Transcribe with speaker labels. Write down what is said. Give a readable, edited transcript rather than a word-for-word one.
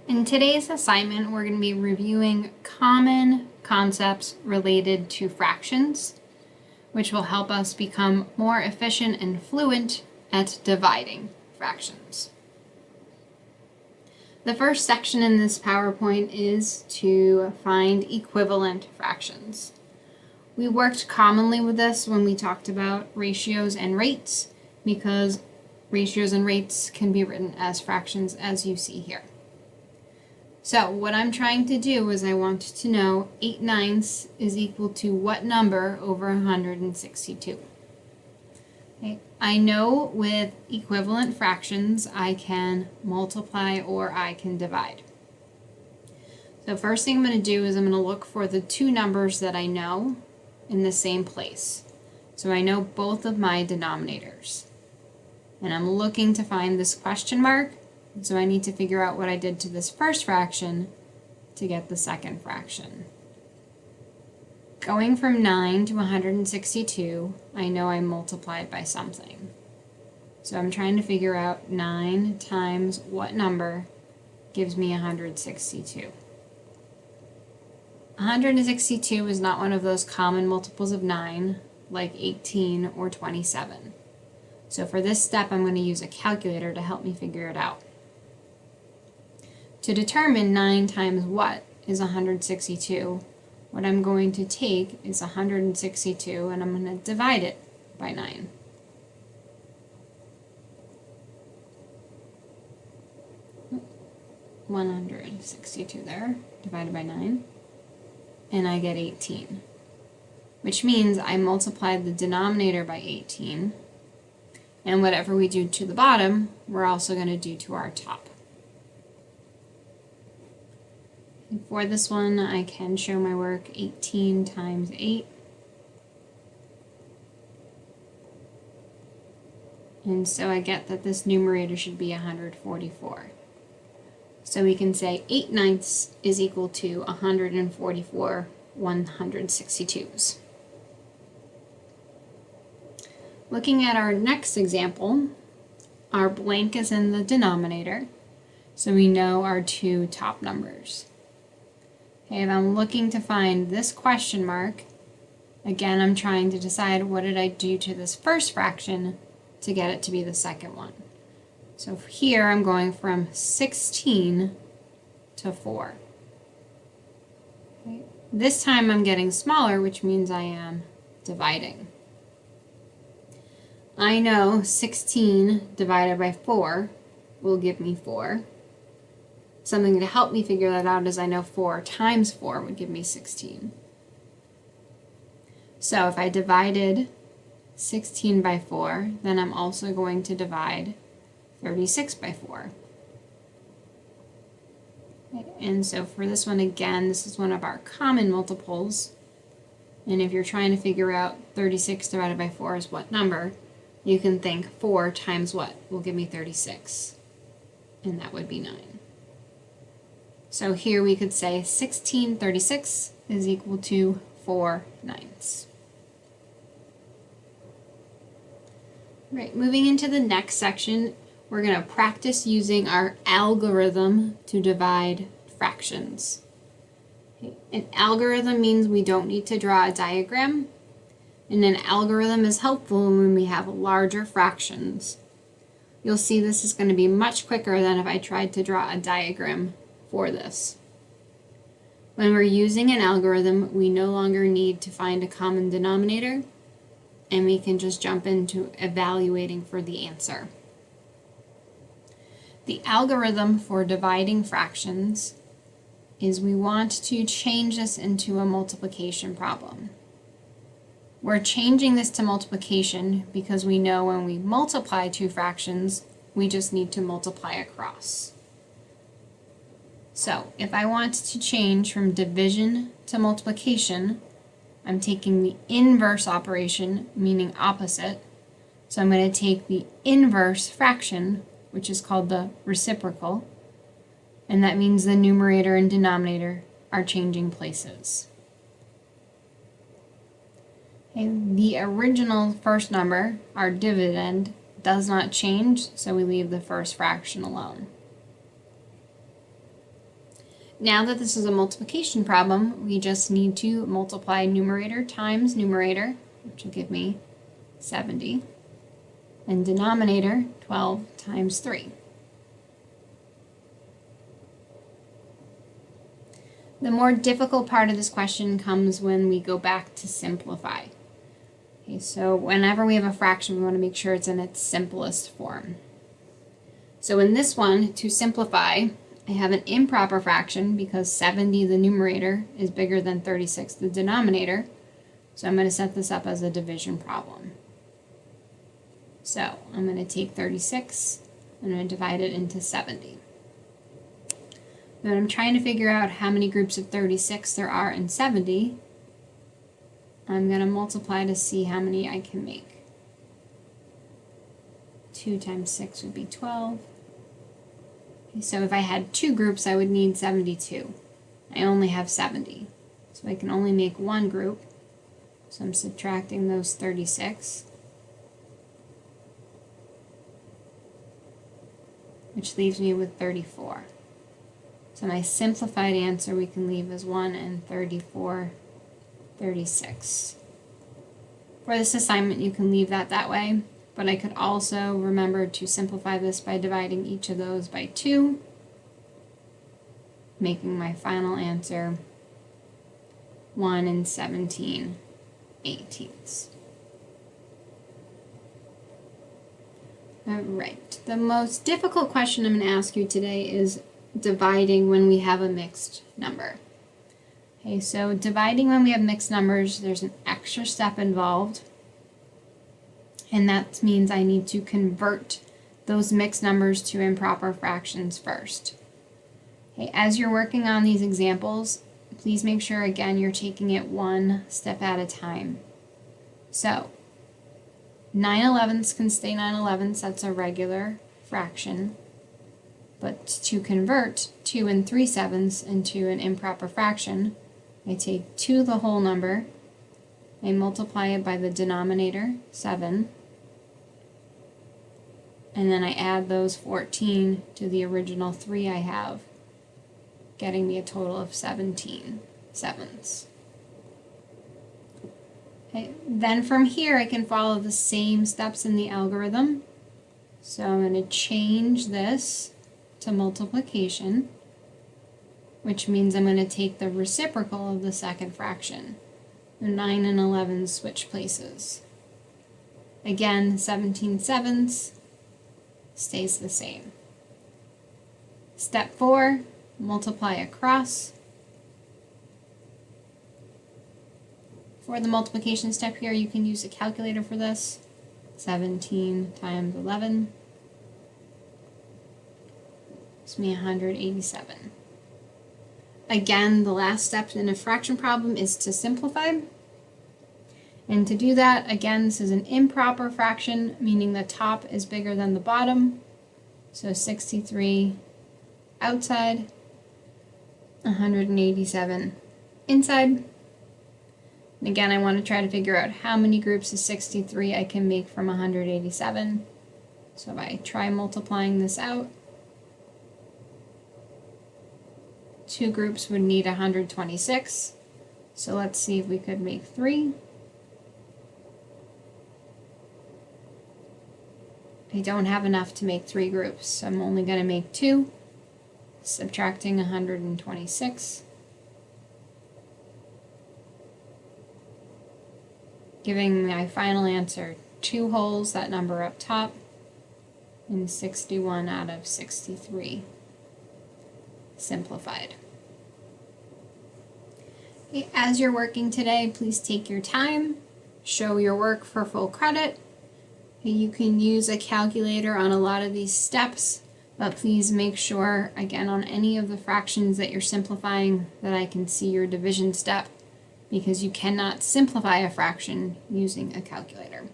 Speaker 1: In today's assignment, we're going to be reviewing common concepts related to fractions, which will help us become more efficient and fluent at dividing fractions. The first section in this PowerPoint is to find equivalent fractions. We worked commonly with this when we talked about ratios and rates, because ratios and rates can be written as fractions as you see here. So what I'm trying to do is I want to know 8/9 is equal to what number over 162? Okay. I know with equivalent fractions I can multiply or I can divide. So first thing I'm going to do is I'm going to look for the two numbers that I know in the same place. So I know both of my denominators. And I'm looking to find this question mark. So I need to figure out what I did to this first fraction to get the second fraction. Going from 9 to 162, I know I multiplied by something. So I'm trying to figure out 9 times what number gives me 162. 162 is not one of those common multiples of 9, like 18 or 27. So for this step, I'm going to use a calculator to help me figure it out. To determine 9 times what is 162, what I'm going to take is 162 and I'm going to divide it by 9. Oh, 162 there, divided by 9, and I get 18, which means I multiplied the denominator by 18, and whatever we do to the bottom, we're also going to do to our top. For this one, I can show my work 18 times 8. And so I get that this numerator should be 144. So we can say 8/9 is equal to 144 162s. Looking at our next example, our blank is in the denominator, so we know our two top numbers. Okay, if I'm looking to find this question mark, again, I'm trying to decide what did I do to this first fraction to get it to be the second one. So here I'm going from 16 to 4. Okay. This time I'm getting smaller, which means I am dividing. I know 16 divided by 4 will give me 4. Something to help me figure that out is I know 4 times 4 would give me 16. So if I divided 16 by 4, then I'm also going to divide 36 by 4. And so for this one, again, this is one of our common multiples. And if you're trying to figure out 36 divided by 4 is what number, you can think 4 times what will give me 36. And that would be 9. So here we could say 16/36 is equal to 4/9. Right, moving into the next section, we're going to practice using our algorithm to divide fractions. Okay. An algorithm means we don't need to draw a diagram, and an algorithm is helpful when we have larger fractions. You'll see this is going to be much quicker than if I tried to draw a diagram for this. When we're using an algorithm, we no longer need to find a common denominator, and we can just jump into evaluating for the answer. The algorithm for dividing fractions is we want to change this into a multiplication problem. We're changing this to multiplication because we know when we multiply two fractions, we just need to multiply across. So if I want to change from division to multiplication, I'm taking the inverse operation, meaning opposite. So I'm going to take the inverse fraction, which is called the reciprocal, and that means the numerator and denominator are changing places. Okay, the original first number, our dividend, does not change, so we leave the first fraction alone. Now that this is a multiplication problem, we just need to multiply numerator times numerator, which will give me 70, and denominator 12 times 3. The more difficult part of this question comes when we go back to simplify. Okay, so whenever we have a fraction, we want to make sure it's in its simplest form. So in this one, to simplify, I have an improper fraction because 70, the numerator, is bigger than 36, the denominator. So I'm going to set this up as a division problem. So I'm going to take 36, I'm going to divide it into 70. When I'm trying to figure out how many groups of 36 there are in 70, I'm going to multiply to see how many I can make. 2 times 6 would be 12. Okay, so if I had 2 groups, I would need 72. I only have 70. So I can only make 1 group. So I'm subtracting those 36. Which leaves me with 34. So my simplified answer we can leave as 1 and 34, 36. For this assignment, you can leave that way, but I could also remember to simplify this by dividing each of those by 2, making my final answer 1 and 17/18. Alright, the most difficult question I'm going to ask you today is dividing when we have a mixed number. Okay, so dividing when we have mixed numbers, there's an extra step involved, and that means I need to convert those mixed numbers to improper fractions first. Okay, as you're working on these examples, please make sure again you're taking it one step at a time. So 9/11ths can stay 9/11ths, that's a regular fraction. But to convert 2 3/7 into an improper fraction, I take 2 the whole number, I multiply it by the denominator, 7, and then I add those 14 to the original 3 I have, getting me a total of 17/7. Okay, then from here I can follow the same steps in the algorithm. So I'm going to change this to multiplication, which means I'm going to take the reciprocal of the second fraction. The 9 and 11 switch places. Again, 17/7 stays the same. Step 4, multiply across. For the multiplication step here, you can use a calculator for this. 17 times 11. Gives me 187. Again, the last step in a fraction problem is to simplify. And to do that, again, this is an improper fraction, meaning the top is bigger than the bottom. So 63 outside, 187 inside. And again, I want to try to figure out how many groups of 63 I can make from 187. So if I try multiplying this out, 2 groups would need 126. So let's see if we could make 3. I don't have enough to make 3 groups, so I'm only going to make 2, subtracting 126. Giving my final answer 2 wholes, that number up top, and 61 out of 63 simplified. Okay, as you're working today, please take your time, show your work for full credit. Okay, you can use a calculator on a lot of these steps, but please make sure, again, on any of the fractions that you're simplifying, that I can see your division step, because you cannot simplify a fraction using a calculator.